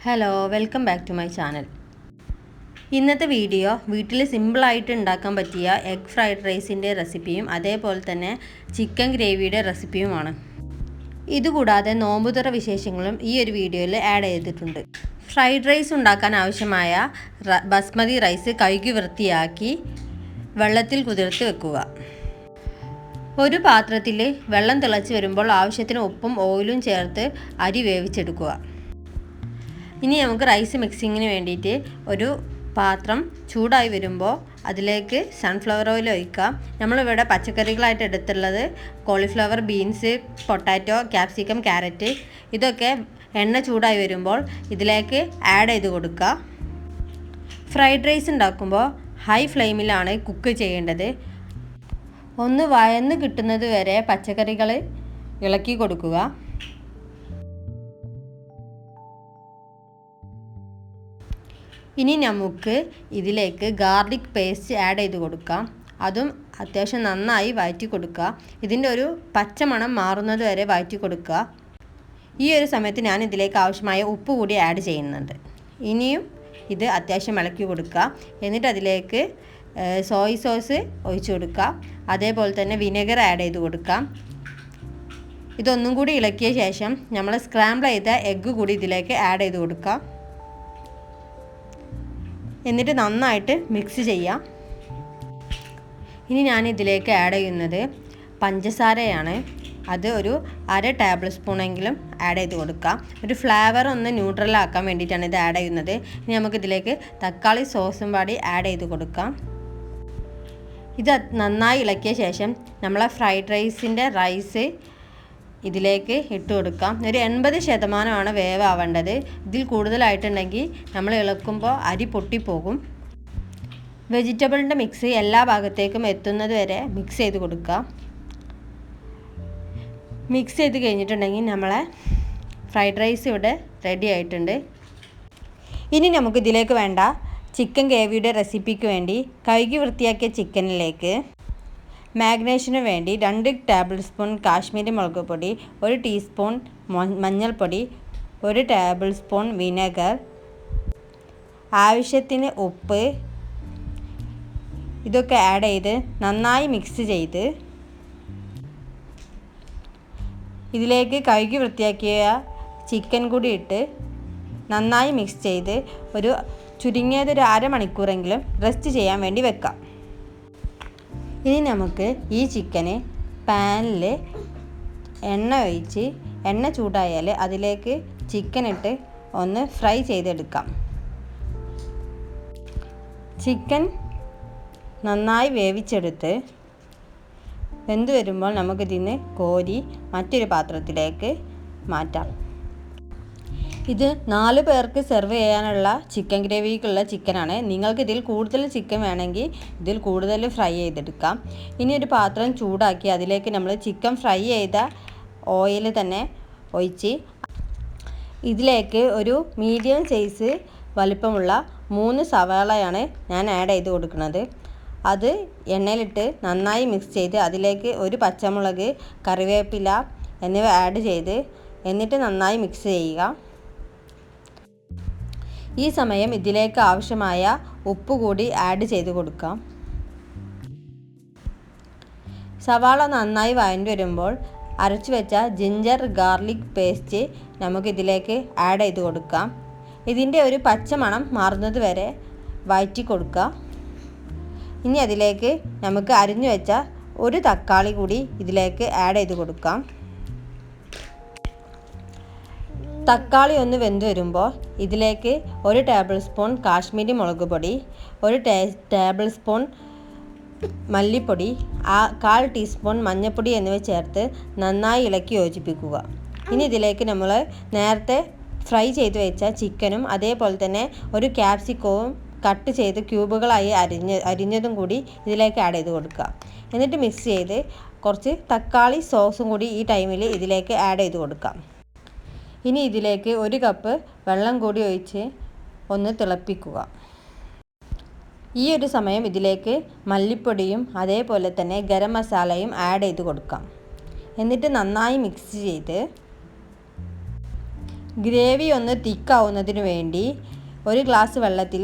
Hello, welcome back to my channel. ഇന്നത്തെ video വീട്ടിൽ സിമ്പിളായിട്ട് ഉണ്ടാക്കാൻ പറ്റിയ എഗ് ഫ്രൈഡ് റൈസിൻ്റെ റെസിപ്പിയും അതേപോലെ തന്നെ ചിക്കൻ ഗ്രേവിയുടെ റെസിപ്പിയുമാണ്. ഇതുകൂടാതെ നോമ്പുതുറ വിശേഷങ്ങളും ഈ ഒരു വീഡിയോയിൽ ആഡ് ചെയ്തിട്ടുണ്ട്. ഫ്രൈഡ് റൈസ് ഉണ്ടാക്കാൻ ആവശ്യമായ ബസ്മതി റൈസ് കഴുകി വൃത്തിയാക്കി വെള്ളത്തിൽ കുതിർത്ത് വെക്കുക. ഒരു പാത്രത്തിൽ വെള്ളം തിളച്ച് വരുമ്പോൾ ആവശ്യത്തിന് ഉപ്പും ഓയിലും ചേർത്ത് അരി വേവിച്ചെടുക്കുക. ഇനി നമുക്ക് റൈസ് മിക്സിങ്ങിന് വേണ്ടിയിട്ട് ഒരു പാത്രം ചൂടായി വരുമ്പോൾ അതിലേക്ക് സൺഫ്ലവർ ഓയിൽ ഒഴിക്കാം. നമ്മളിവിടെ പച്ചക്കറികളായിട്ട് എടുത്തുള്ളത് cauliflower, beans, potato, capsicum, carrot. ഇതൊക്കെ എണ്ണ ചൂടായി വരുമ്പോൾ ഇതിലേക്ക് ആഡ് ചെയ്ത് കൊടുക്കുക. ഫ്രൈഡ് റൈസ് ഉണ്ടാക്കുമ്പോൾ ഹൈ ഫ്ലെയിമിലാണ് കുക്ക് ചെയ്യേണ്ടത്. ഒന്ന് വഴന്ന് കിട്ടുന്നത് വരെ പച്ചക്കറികൾ ഇളക്കി കൊടുക്കുക. ഇനി നമുക്ക് ഇതിലേക്ക് ഗാർലിക് പേസ്റ്റ് ആഡ് ചെയ്ത് കൊടുക്കാം. അതും അത്യാവശ്യം നന്നായി വഴറ്റി കൊടുക്കുക. ഇതിൻ്റെ ഒരു പച്ചമണം മാറുന്നത് വരെ വഴറ്റി കൊടുക്കുക. ഈ ഒരു സമയത്ത് ഞാൻ ഇതിലേക്ക് ആവശ്യമായ ഉപ്പ് കൂടി ആഡ് ചെയ്യുന്നുണ്ട്. ഇനിയും ഇത് അത്യാവശ്യം ഇളക്കി കൊടുക്കുക. എന്നിട്ട് അതിലേക്ക് സോയ് സോസ് ഒഴിച്ച് കൊടുക്കുക. അതേപോലെ തന്നെ വിനെഗർ ആഡ് ചെയ്ത് കൊടുക്കാം. ഇതൊന്നും കൂടി ഇളക്കിയ ശേഷം നമ്മൾ സ്ക്രാമ്പിൾ ചെയ്ത എഗ്ഗ് കൂടി ഇതിലേക്ക് ആഡ് ചെയ്ത് കൊടുക്കുക. എന്നിട്ട് നന്നായിട്ട് മിക്സ് ചെയ്യാം. ഇനി ഞാൻ ഇതിലേക്ക് ആഡ് ചെയ്യുന്നത് പഞ്ചസാരയാണ്. അത് ഒരു 1/2 ടേബിൾ സ്പൂണെങ്കിലും ആഡ് ചെയ്ത് കൊടുക്കാം. ഒരു ഫ്ലേവർ ഒന്ന് ന്യൂട്രലാക്കാൻ വേണ്ടിയിട്ടാണ് ഇത് ആഡ് ചെയ്യുന്നത്. ഇനി നമുക്കിതിലേക്ക് തക്കാളി സോസും പാടി ആഡ് ചെയ്ത് കൊടുക്കാം. ഇത് നന്നായി ഇളക്കിയ ശേഷം നമ്മളെ ഫ്രൈഡ് റൈസിൻ്റെ റൈസ് ഇതിലേക്ക് ഇട്ട് കൊടുക്കാം. ഒരു 80% വേവ് ആവേണ്ടത്. ഇതിൽ കൂടുതലായിട്ടുണ്ടെങ്കിൽ നമ്മൾ ഇളക്കുമ്പോൾ അരി പൊട്ടിപ്പോകും. വെജിറ്റബിളിൻ്റെ മിക്സ് എല്ലാ ഭാഗത്തേക്കും എത്തുന്നത് വരെ മിക്സ് ചെയ്ത് കൊടുക്കുക. മിക്സ് ചെയ്ത് കഴിഞ്ഞിട്ടുണ്ടെങ്കിൽ നമ്മളെ ഫ്രൈഡ് റൈസ് ഇവിടെ റെഡി ആയിട്ടുണ്ട്. ഇനി നമുക്ക് ഇതിലേക്ക് വേണ്ട ചിക്കൻ ഗ്രേവിയുടെ റെസിപ്പിക്ക് വേണ്ടി കഴുകി വൃത്തിയാക്കിയ ചിക്കനിലേക്ക് മാഗ്നേഷന് വേണ്ടി 2 ടേബിൾ സ്പൂൺ കാശ്മീരി മുളക് പൊടി, 1 ടീസ്പൂൺ മഞ്ഞൾപ്പൊടി, 1 ടേബിൾ സ്പൂൺ വിനെഗർ, ആവശ്യത്തിന് ഉപ്പ്, ഇതൊക്കെ ആഡ് ചെയ്ത് നന്നായി മിക്സ് ചെയ്ത് ഇതിലേക്ക് കഴുകി വൃത്തിയാക്കിയ ചിക്കൻ കൂടി ഇട്ട് നന്നായി മിക്സ് ചെയ്ത് ചുരുങ്ങിയത് ഒരു അരമണിക്കൂറെങ്കിലും റെസ്റ്റ് ചെയ്യാൻ വേണ്ടി വെക്കാം. ഇനി നമുക്ക് ഈ ചിക്കന് പാനിൽ എണ്ണ ഒഴിച്ച് എണ്ണ ചൂടായാൽ അതിലേക്ക് ചിക്കൻ ഇട്ട് ഒന്ന് ഫ്രൈ ചെയ്തെടുക്കാം. ചിക്കൻ നന്നായി വേവിച്ചെടുത്ത് വെന്ത് വരുമ്പോൾ നമുക്കിതിന് കോരി മറ്റൊരു പാത്രത്തിലേക്ക് മാറ്റാം. ഇത് 4 പേർക്ക് സെർവ് ചെയ്യാനുള്ള ചിക്കൻ ഗ്രേവിക്കുള്ള ചിക്കനാണ്. നിങ്ങൾക്ക് ഇതിൽ കൂടുതൽ ചിക്കൻ വേണമെങ്കിൽ ഇതിൽ കൂടുതൽ ഫ്രൈ ചെയ്തെടുക്കാം. ഇനി ഒരു പാത്രം ചൂടാക്കി അതിലേക്ക് നമ്മൾ ചിക്കൻ ഫ്രൈ ചെയ്ത ഓയിൽ തന്നെ ഒഴിച്ച് ഇതിലേക്ക് ഒരു മീഡിയം സൈസ് വലിപ്പമുള്ള 3 സവാളയാണ് ഞാൻ ആഡ് ചെയ്ത് കൊടുക്കുന്നത്. അത് എണ്ണയിലിട്ട് നന്നായി മിക്സ് ചെയ്ത് അതിലേക്ക് 1 പച്ചമുളക്, കറിവേപ്പില എന്നിവ ആഡ് ചെയ്ത് എന്നിട്ട് നന്നായി മിക്സ് ചെയ്യുക. ഈ സമയം ഇതിലേക്ക് ആവശ്യമായ ഉപ്പ് കൂടി ആഡ് ചെയ്ത് കൊടുക്കാം. സവാള നന്നായി വഴണ്ടി വരുമ്പോൾ അരച്ചു വെച്ച ജിഞ്ചർ ഗാർലിക് പേസ്റ്റ് നമുക്കിതിലേക്ക് ആഡ് ചെയ്ത് കൊടുക്കാം. ഇതിൻ്റെ ഒരു പച്ചമണം മാറുന്നത് വരെ വഴറ്റി കൊടുക്കുക. ഇനി അതിലേക്ക് നമുക്ക് അരിഞ്ഞു വെച്ച 1 തക്കാളി കൂടി ഇതിലേക്ക് ആഡ് ചെയ്ത് കൊടുക്കാം. തക്കാളി ഒന്ന് വെന്ത് വരുമ്പോൾ ഇതിലേക്ക് 1 ടേബിൾ സ്പൂൺ കാശ്മീരി മുളക് പൊടി, 1 ടേബിൾ സ്പൂൺ മല്ലിപ്പൊടി, 1/4 ടീസ്പൂൺ മഞ്ഞൾപ്പൊടി എന്നിവ ചേർത്ത് നന്നായി ഇളക്കി യോജിപ്പിക്കുക. ഇനി ഇതിലേക്ക് നമ്മൾ നേരത്തെ ഫ്രൈ ചെയ്ത് വെച്ച ചിക്കനും അതേപോലെ തന്നെ 1 ക്യാപ്സിക്കവും കട്ട് ചെയ്ത് ക്യൂബുകളായി അരിഞ്ഞതും കൂടി ഇതിലേക്ക് ആഡ് ചെയ്ത് കൊടുക്കുക. എന്നിട്ട് മിക്സ് ചെയ്ത് കുറച്ച് തക്കാളി സോസും കൂടി ഈ ടൈമിൽ ഇതിലേക്ക് ആഡ് ചെയ്ത് കൊടുക്കാം. ഇനി ഇതിലേക്ക് 1 കപ്പ് വെള്ളം കൂടി ഒഴിച്ച് ഒന്ന് തിളപ്പിക്കുക. ഈ ഒരു സമയം ഇതിലേക്ക് മല്ലിപ്പൊടിയും അതേപോലെ തന്നെ ഗരം മസാലയും ആഡ് ചെയ്ത് കൊടുക്കാം. എന്നിട്ട് നന്നായി മിക്സ് ചെയ്ത് ഗ്രേവി ഒന്ന് തിക്കാവുന്നതിന് വേണ്ടി 1 ഗ്ലാസ് വെള്ളത്തിൽ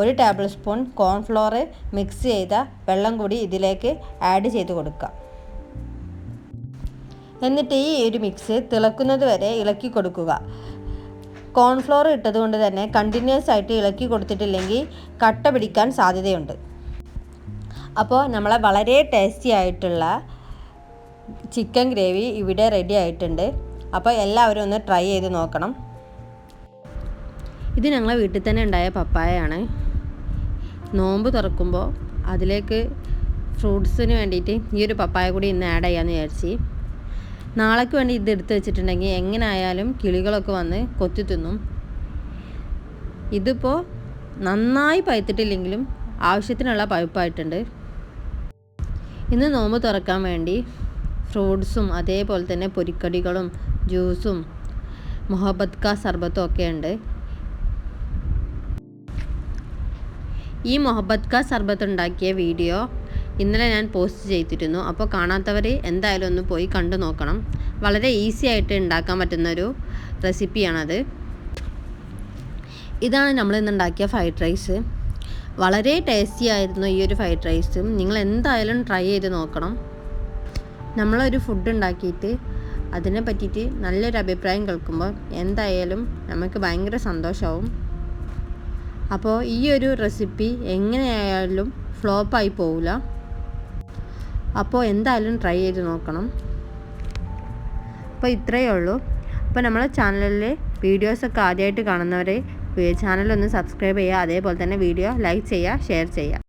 1 ടേബിൾ സ്പൂൺ കോൺഫ്ലോർ മിക്സ് ചെയ്ത വെള്ളം കൂടി ഇതിലേക്ക് ആഡ് ചെയ്ത് കൊടുക്കുക. എന്നിട്ട് ഈ ഒരു മിക്സ് തിളക്കുന്നത് വരെ ഇളക്കി കൊടുക്കുക. കോൺഫ്ലോർ ഇട്ടതുകൊണ്ട് തന്നെ കണ്ടിന്യൂസ് ആയിട്ട് ഇളക്കി കൊടുത്തിട്ടില്ലെങ്കിൽ കട്ട പിടിക്കാൻ സാധ്യതയുണ്ട്. അപ്പോൾ നമ്മളെ വളരെ ടേസ്റ്റി ആയിട്ടുള്ള ചിക്കൻ ഗ്രേവി ഇവിടെ റെഡി ആയിട്ടുണ്ട്. അപ്പോൾ എല്ലാവരും ഒന്ന് ട്രൈ ചെയ്ത് നോക്കണം. ഇത് ഞങ്ങളെ വീട്ടിൽ തന്നെ ഉണ്ടായ പപ്പായയാണ്. നോമ്പ് തുറക്കുമ്പോൾ അതിലേക്ക് ഫ്രൂട്ട്സിന് വേണ്ടിയിട്ട് ഈ ഒരു പപ്പായ കൂടി ഇന്ന് ആഡ് ചെയ്യാമെന്ന് വിചാരിച്ച്. നാളേക്ക് വേണ്ടി ഇത് എടുത്ത് വെച്ചിട്ടുണ്ടെങ്കിൽ എങ്ങനെ ആയാലും കിളികളൊക്കെ വന്ന് കൊത്തി തിന്നും. ഇതിപ്പോൾ നന്നായി പഴുത്തിട്ടില്ലെങ്കിലും ആവശ്യത്തിനുള്ള പഴുപ്പായിട്ടുണ്ട്. ഇന്ന് നോമ്പ് തുറക്കാൻ വേണ്ടി ഫ്രൂട്ട്സും അതേപോലെ തന്നെ പൊരിക്കടികളും ജ്യൂസും മുഹബത്ത് കാ സർബത്തും ഒക്കെ ഉണ്ട്. ഈ മുഹബത്ത് കാ സർബത്ത് ഉണ്ടാക്കിയ വീഡിയോ ഇന്നലെ ഞാൻ പോസ്റ്റ് ചെയ്തിരുന്നു. അപ്പോൾ കാണാത്തവർ എന്തായാലും ഒന്ന് പോയി കണ്ടു നോക്കണം. വളരെ ഈസി ആയിട്ട് ഉണ്ടാക്കാൻ പറ്റുന്നൊരു റെസിപ്പിയാണത്. ഇതാണ് നമ്മൾ ഇന്ന് ഉണ്ടാക്കിയ ഫ്രൈഡ് റൈസ്. വളരെ ടേസ്റ്റി ആയിരുന്നു ഈ ഒരു ഫ്രൈഡ് റൈസും. നിങ്ങൾ എന്തായാലും ട്രൈ ചെയ്ത് നോക്കണം. നമ്മളൊരു ഫുഡ് ഉണ്ടാക്കിയിട്ട് അതിനെ പറ്റിയിട്ട് നല്ലൊരു അഭിപ്രായം കേൾക്കുമ്പോൾ എന്തായാലും നമുക്ക് ഭയങ്കര സന്തോഷമാവും. അപ്പോൾ ഈ ഒരു റെസിപ്പി എങ്ങനെയായാലും ഫ്ലോപ്പായി പോവില്ല. അപ്പോൾ എന്തായാലും ട്രൈ ചെയ്ത് നോക്കണം. അപ്പോൾ ഇത്രയേ ഉള്ളൂ. അപ്പോൾ നമ്മളെ ചാനലിലെ വീഡിയോസൊക്കെ ആദ്യമായിട്ട് കാണുന്നവരെ ചാനലൊന്ന് സബ്സ്ക്രൈബ് ചെയ്യുക. അതേപോലെ തന്നെ വീഡിയോ ലൈക്ക് ചെയ്യുക, ഷെയർ ചെയ്യുക.